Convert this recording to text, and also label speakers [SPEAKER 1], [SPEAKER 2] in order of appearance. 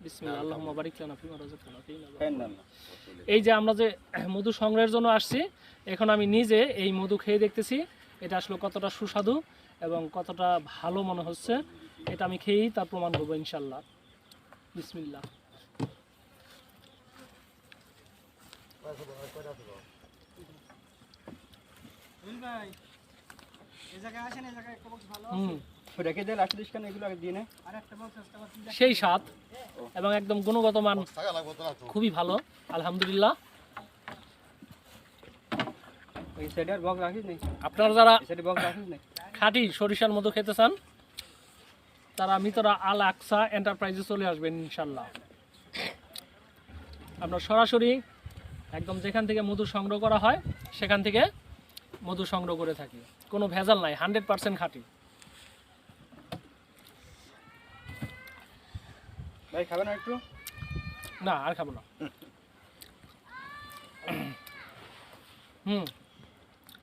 [SPEAKER 1] বিসমিল্লাহ আল্লাহুম্মা বারিক লানা ফিমা রাযাকতানা এই যে আমরা যে মধু সংগ্রহের জন্য আসছি, এখন আমি নিজে এই মধু খেয়ে দেখতেছি এটা আসলে কতটা সুস্বাদু এবং কতটা ভালো মনে হচ্ছে। এটা আমি খেয়েই তার প্রমাণ করবো ইনশাল্লাহ। বিসমিল্লাহ। সেই স্বাদ এবং একদম গুণগত মান খুবই ভালো, আলহামদুলিল্লাহ। আপনারা যারা খাঁটি সরিষার মধু খেতে চান তারা মিতরা আল আকসা এন্টারপ্রাইজে চলে আসবেন ইনশাল্লাহ। আপনার সরাসরি একদম যেখান থেকে মধু সংগ্রহ করা হয় সেখান থেকে মধু সংগ্রহ করে থাকি, কোনো ভেজাল নাই, 100% খাঁটি।
[SPEAKER 2] ভাই খাবেন একটু?
[SPEAKER 1] না আর খাবো না।